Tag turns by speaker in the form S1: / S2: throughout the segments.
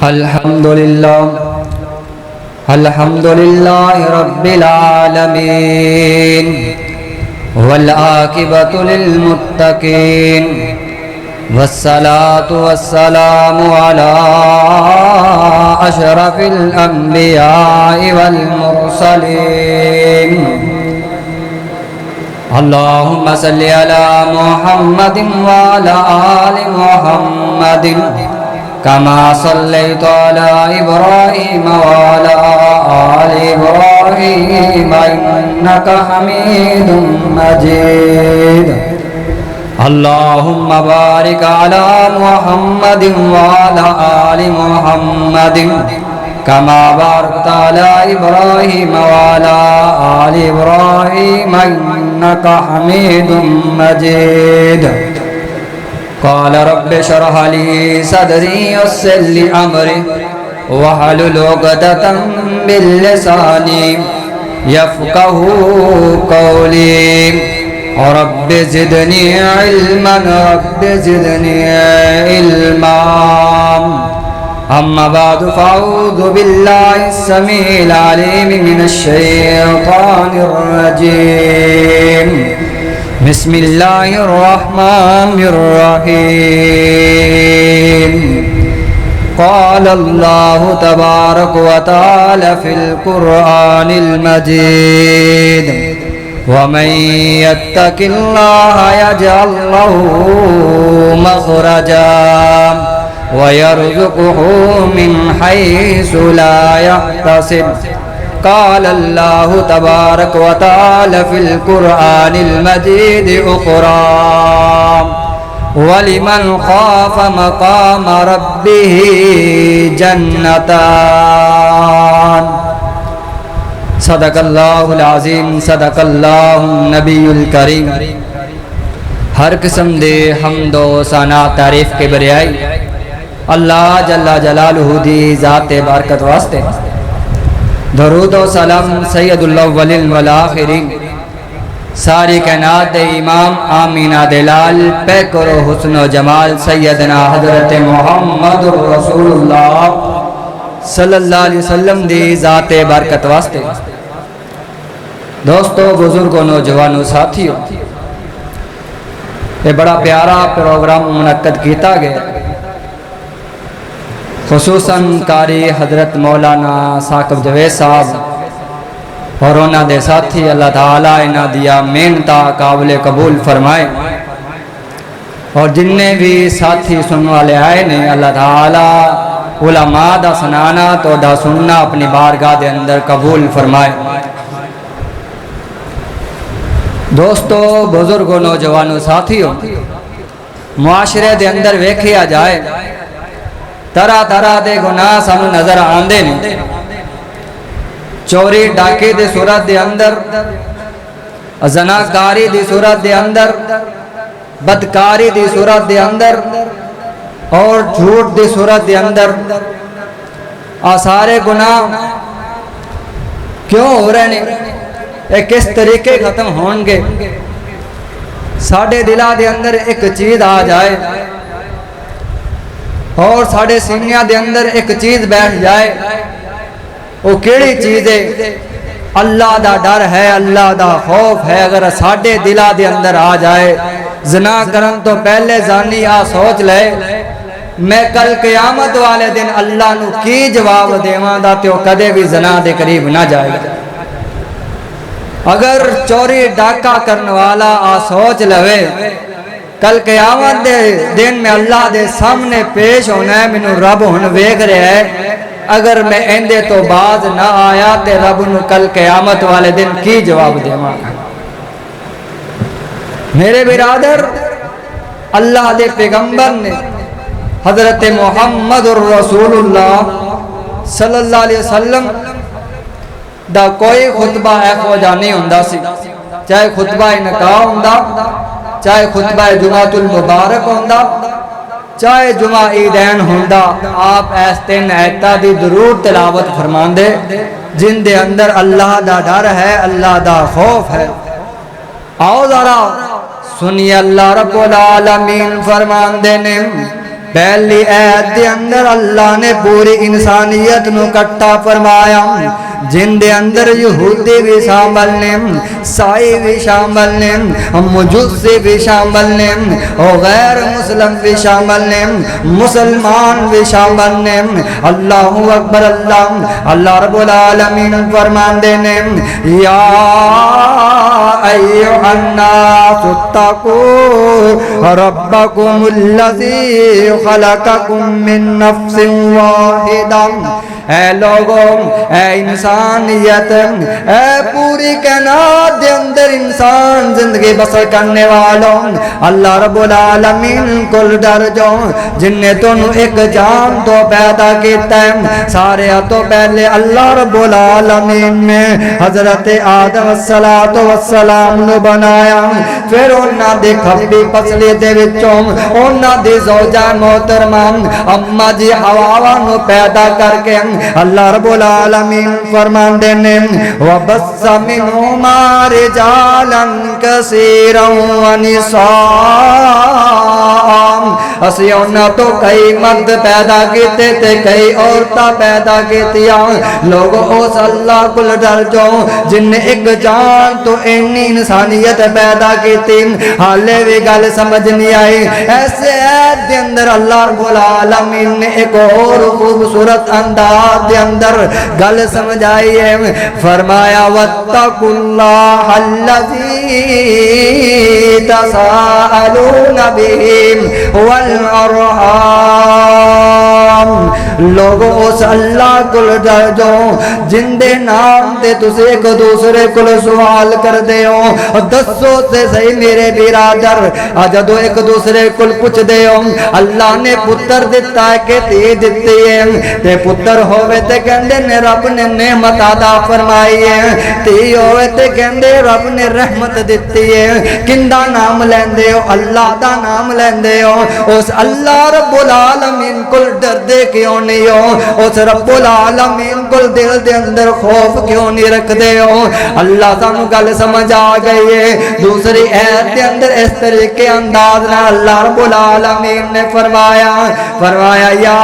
S1: الحمد لله رب العالمين والعاقبة للمتقين والصلاة والسلام على أشرف الأنبياء والمرسلين اللهم صل على محمد وعلى آل محمد كما صليت على إبراهيم وعلى آل إبراهيم إنك حميد مجيد اللهم بارك على محمد وعلى آل محمد كما باركت على إبراهيم وعلى آل إبراهيم إنك حميد مجيد قال رب اشرح لي صدري ويسر لي أمري واحلل عقدة من لساني يفقهوا قولي رب زدني علما رب زدني علما أما بعد فأعوذ بالله السميع العليم من الشيطان الرجيم بسم الله الرحمن الرحيم قال الله تبارك وتعالى في القرآن المجيد ومن يتق الله يجعل له مخرجا ويرزقه من حيث لا يحتسب قال الله تبارك وتعالى في القرآن المجيد أخرى ولمن خاف مقام ربه جنتان صدق الله العظيم صدق الله النبي الكريم ہر قسم دے حمد و ثنا تعریف کے بریائی اللہ جل جلالہ دی ذات برکت واسطے درود و سلام سید الاولین والآخرین ساری کائنات دے امام آمینہ دلال پیکر و حسن و جمال سیدنا حضرت محمد رسول اللہ صلی اللہ علیہ وسلم دی ذات برکت واسطے دوستو بزرگوں نوجوانوں ساتھیوں یہ بڑا پیارا پروگرام منعقد کیتا گیا خصوصاً قاری حضرت مولانا ثاقب جوید صاحب اور انہاں دے ساتھی اللہ تعالیٰ انہاں دیا محنتاں قابل قبول فرمائے اور جننے بھی ساتھی سننے والے آئے نے اللہ تعالیٰ علماء دا سنانا تو دا سننا اپنی بارگاہ دے اندر قبول فرمائے دوستو بزرگوں نوجوانوں ساتھیوں معاشرے دے اندر ویکھیا جائے طرح طرح دے گناہ سانو نظر آندے نے چوری ڈاکے دے صورت دے اندر زناکاری دی صورت دے اندر بدکاری دی صورت دے اندر اور جھوٹ دی صورت دے اندر سارے گناہ کیوں ہو رہے ہیں ایک کس طریقے ختم ہونگے ساڑھے دلہ دے اندر ایک چیز آ جائے اور ساڑھے سینیاں دے اندر ایک چیز بیٹھ جائے وہ کیڑی چیز ہے اللہ دا ڈر ہے اللہ دا خوف ہے اگر ساڑھے دلہ دے اندر آ جائے زنا کرن تو پہلے زانی سوچ لے میں کل قیامت والے دن اللہ نو کی جواب دیواں دا تے کدے بھی زنا دے قریب نہ جائے اگر چوری ڈاکہ کرنے والا سوچ لوے کل قیامت دے دن میں اللہ دے سامنے پیش ہونا ہے میں رب ہن ویکھ رہا ہے اگر میں ایندے تو باز نہ آیا تے رب نو کل قیامت والے دن کی جواب دیواں میرے برادر اللہ دے پیغمبر نے حضرت محمد رسول اللہ صلی اللہ علیہ وسلم دا کوئی خطبہ ایکو جانی ہوندہ سی چاہے خطبہ نکاح ہوندہ چاہے خطبہ جمعۃ المبارک ہوندہ چاہے جمعہ عیدین ہوندہ آپ ایستین ایتا دی درود تلاوت فرمان دے جن دے اندر اللہ دا ڈر ہے اللہ دا خوف ہے آؤ ذرا سنی اللہ رب العالمین فرمان دینے پہلی ایت دے اندر اللہ نے پوری انسانیت نو کٹھا فرمایا، جن دے اندر یہودی بھی شامل نے، عیسائی بھی شامل نے، مجوسی بھی شامل نے، اور غیر مسلم بھی شامل نے، مسلمان بھی شامل نے۔ اللہ اکبر اللہ، اللہ رب العالمین فرمان دینے، یا ایھا الناس اتقوا ربکم الذی خلقکم من نفس واحدہ، اے لوگوں، اے انسانیت، اے پوری کائنات دے اندر انسان زندگی بسر کرنے والوں، اللہ رب العالمین کل ڈر جاؤ، جن نے تنوں ایک جان تو پیدا کیتا ہے، سارے تو پہلے اللہ رب العالمین نے حضرت آدم السلام نو بنایا، پھر انہاں دے کھبی پسلی دے وچوں انہاں دی زوجہ محترمہ اما جی حوا نو پیدا کر کے اللہ رب العالمین فرمان دینے، وَبَثَّ مِنْهُمَا رِجَالًا كَثِيرًا وَنِسَاءً، اسی انہاں تو کئی مرد پیدا کیتے تے کئی عورتاں پیدا کیتیاں۔ لوگوں اس اللہ کل ڈر جاؤ جن نے ایک جان تو اینی انسانیت پیدا کیتی، حالے بھی گل سمجھ نہیں آئی۔ ایسے ایت دے اندر اللہ رب العالمین نے ایک اور خوبصورت انداز دے اندر گل سمجھائی ہے، فرمایا وَاتَّقُوا اللَّهَ الَّذِي تَسَاءَلُونَ بِهِ وَالْأَرْحَامَ، لوگوں اس اللہ کو ڈر جاؤ جن دے نام دے تسے ایک دوسرے کو سوال کر دے ہو، دسو سے صحیح میرے برادر، جدو ایک دوسرے کو پوچھ دے ہو اللہ نے پتر دیتا ہے کہ تی دیتی ہے، تے پتر ہوئے تے کہندے نے رب نے نعمت عطا فرمائی ہے، تی ہوئے تے کہندے رب نے رحمت دیتی ہے، کندہ نام لیندے ہو؟ اللہ دا نام لیندے ہو۔ اس اللہ رب العالمین کل ڈر دے کیوں نہیں ہو؟ اس رب العالمین کل دل دے اندر خوف کیوں نہیں رکھ دے ہو؟ اللہ سانو گل سمجھ آ گئی ہے۔ دوسری ایت دے اندر اس طریقے انداز نہ اللہ رب العالمین نے فرمایا یا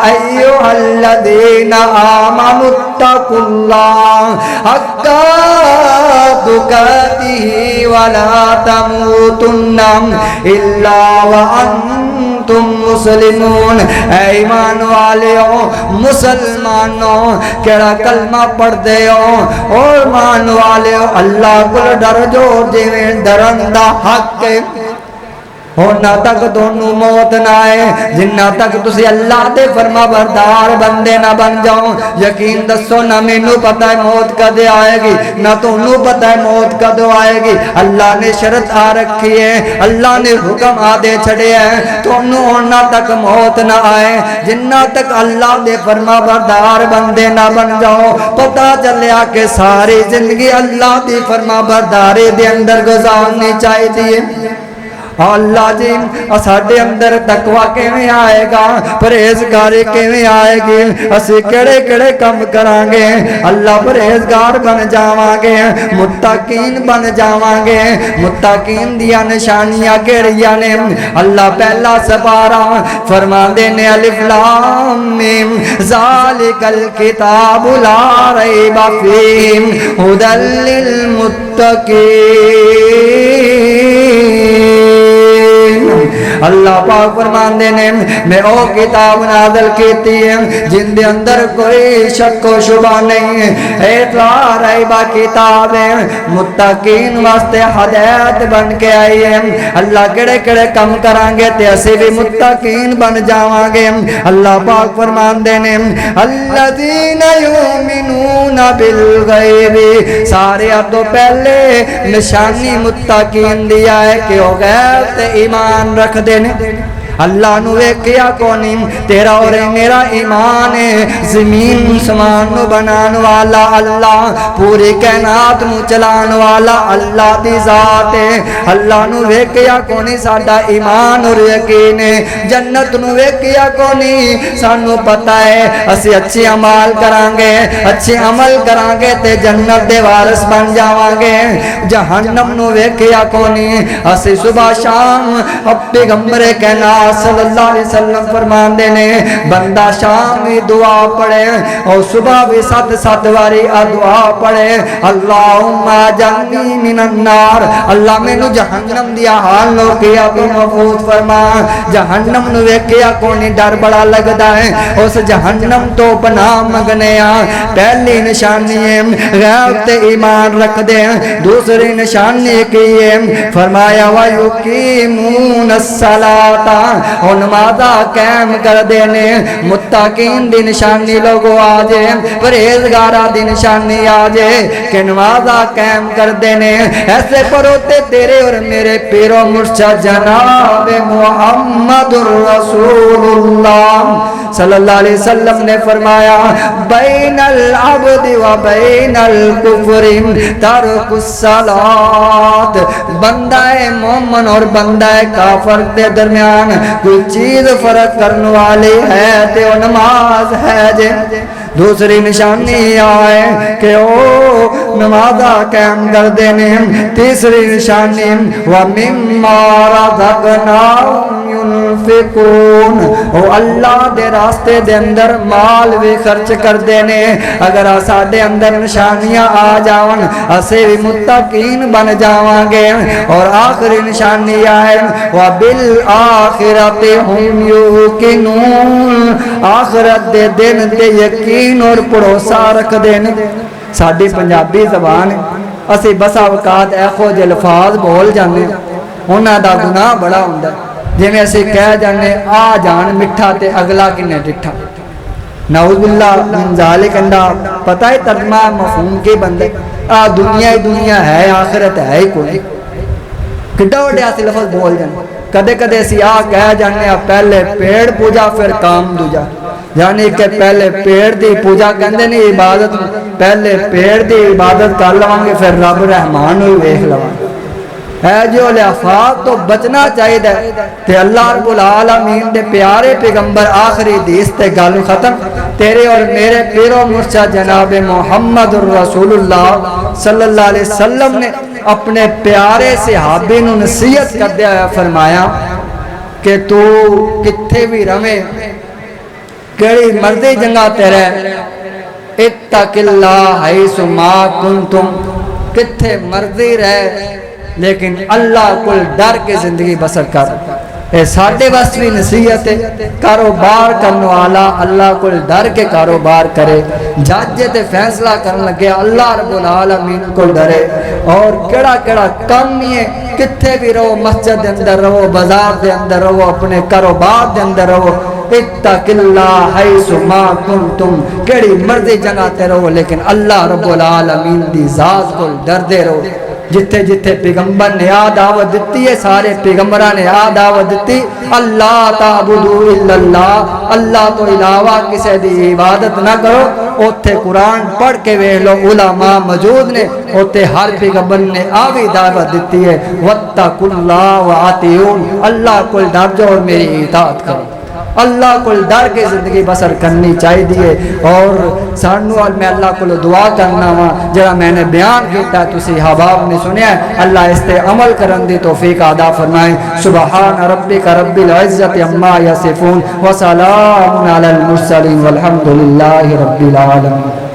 S1: ایھا الذین آمنوا اتقوا اللہ حق تقاتہ ولا تموتن الا وانتم مسلمون، اے ایمان والےو مسلمانوں کیڑا کلمہ پڑھ دے ہو، اور ایمان والےو اللہ کو ڈر جو جویں ڈرن دا حق ہے، ہونا تک دونوں موت نہ آئے، جنہ تک تسی اللہ دے فرما بردار بندے نہ بن جاؤ۔ یقین دسو نہ مینوں پتہ ہے موت کدے آئے گی، نہ تونوں پتہ ہے موت کدو آئے گی۔ اللہ نے شرط آ رکھی ہے، اللہ نے حکم آدے چھڑے ہیں، تونوں ہونا تک موت نہ آئے جنہ تک اللہ دے فرما بردار بندے نہ بن جاؤ۔ پتہ چلیا کہ ساری زندگی اللہ دی فرما برداری دے اندر گزارنی چاہیے۔ اللہ جی ساڈے اندر تقوی کیویں آئے گا، پرہیزگاری کیویں آئے گی، اسی کیڑے کیڑے کم کران گے؟ اللہ پرہیزگار بن جاواں گے، متقین بن جاواں گے۔ متقین دیاں نشانیاں کیڑیاں نے؟ اللہ پہلا سپارہ فرماندے نے الف لام میم ذالک الکتاب لا ریب فیہ ھدی للمتقین۔ اللہ پاک فرماندے نے میں او کتاب نازل کیتی ہے جن دے اندر کوئی شک و شبہ نہیں ہے، لا ریب کتاب ہے، متقین واسطے ہدایت بن کے آئی ہے۔ اللہ کڑے کڑے کم کران گے تے اسی بھی متقین بن جاواں گے۔ اللہ پاک فرماندے نے الذین یؤمنون بالغیب، سارے تو پہلے نشانی متقین دیا ہے کہ وہ غیب تے ایمان رکھ دینے۔ اللہ نو ویکھیا کونی، تیرا اور میرا ایمان ہے۔ زمین سمان نو بنان والا اللہ، پوری کائنات نو چلان والا اللہ دی ذات ہے۔ اللہ نو ویکھیا کونی، ساڈا ایمان اور یقین ہے۔ جنت نو ویکھیا کونی، سانو پتہ ہے اسی اچھے عمل کران گے، اچھے عمل کران گے تے جنت دے وارث بن جاواں گے۔ جہنم نو ویکھیا کونی، اسی صبح شام پیغمبر کائنات صلی اللہ علیہ وسلم فرماندے نے بندہ شام بھی دعا پڑھے اور صبح بھی 7 واری دعا پڑھے اللہم اجرنی من النار اللہ مینوں جہنم دیا حال لو کیا بھی محفوظ فرما جہنم نو ویکھیا کونی ڈر بڑا لگدا ہے اس جہنم تو پناہ منگنے پہلی نشانی ہے غیب تے ایمان رکھ دے دوسری نشانی کی ہے فرمایا وَيُقِيمُونَ الصَّلَاةَ اور نمازہ قائم کر دینے متقین دی نشانی لوگوں آجے پرہیزگارہ دی نشانی آجے کہ نمازہ قائم کر دینے ایسے پروتے تیرے اور میرے پیر و مرشد جناب محمد الرسول اللہ صلی اللہ علیہ وسلم نے فرمایا بین العبد و بین الکفر ترک الصلاۃ بندہ مومن اور بندہ کافر کے درمیان کوئی چیز فرق کرنے والی ہے تو نماز ہے جے دوسری نشانی آئے کہ او نمازہ قائم کر دینے تیسری نشانی وَمِمَّا رَزَقْنَاهُمْ يُنْفِقُونَ او اللہ دے راستے دے اندر مال بھی خرچ کر دینے اگر ساڈے اندر نشانیاں آ جاون اسے بھی متقین بن جاواں گے اور آخری نشانی آئے وَبِالْآخِرَةِ هُمْ يُوقِنُونَ آخرت دے دن تے یقین اور بھروسہ رکھ دینے ساڈی پنجابی زبان اسی بس اوقات ایخو جے الفاظ بول جانے انہاں دا گناہ بڑا ہوندا جے میں اسی کہہ جانے آ جان مٹھا تے اگلا کنے ڈٹھا نعوذ باللہ من ذالک اندہ پتہ ہے ترجمہ مفہوم کے بندے دنیا ہی دنیا ہے آخرت ہے ہی کوئی کڈا وڈے اسی لفظ بول جانے کدے کدے اسی آ کہہ جانے پہلے پیڑ پوجا پھر کام دوجا یعنی کہ پہلے پیڑ دی پوجا کہندے نہیں عبادت پہلے پیڑ دی عبادت کر لواں گے پھر رب رحمان ہوئی ویکھ لواں اے جو الفاظ تو بچنا چاہیے تے اللہ رب العالمین دے پیارے پیغمبر آخری حدیث تے گل ختم تیرے اور میرے پیر و مرشد جناب محمد الرسول اللہ صلی اللہ علیہ وسلم نے اپنے پیارے صحابی نو نصیحت کر دیا فرمایا کہ تو کتھے بھی رہے کیڑی مرضی جنگا تیرے اتق اللہ حیث ما کنتم کتھے مرضی رہے لیکن اللہ کو ڈر کے زندگی بسر کر اے ساڑھے بس بھی نصیحت ہے کاروبار کرنے والا اللہ کو ڈر کے کاروبار کرے جاجے تے فیصلہ کرنے لگے اللہ رب العالمین کو ڈرے اور کیڑا کیڑا کم ہی ہے کتھے بھی رہو مسجد دے اندر رہو بازار دے اندر رہو اپنے کاروبار دے اندر رہو اتق اللہ حیث ما کنتم کیڑی مرضی جگہ رہو لیکن اللہ رب العالمین دی ذات کو ڈر دے رہو جتھے جتھے پیغمبر نے آ دعوت دیتی ہے سارے پیغمبران نے آ دعوت دیتی اللہ تعبدو الا اللہ اللہ تو علاوہ کسی دی عبادت نہ کرو اوتھے قرآن پڑھ کے ویکھ لو علماء موجود نے اوتھے ہر پیغمبر نے آوی دعوت دیتی ہے واتقوا اللہ واطیعون اللہ کو ڈر جاؤ اور میری اطاعت کرو اللہ کو ڈر کے زندگی بسر کرنی چاہیے اور سانو اور میں اللہ کو دعا کرنا وا جڑا میں نے بیان کیتا تسی حباب نے سنیا اللہ اس تے عمل کرن دی توفیق عطا فرمائے سبحان ربک رب العزت عما یصفون وسلام علی المرسلین والحمد للہ رب العالمین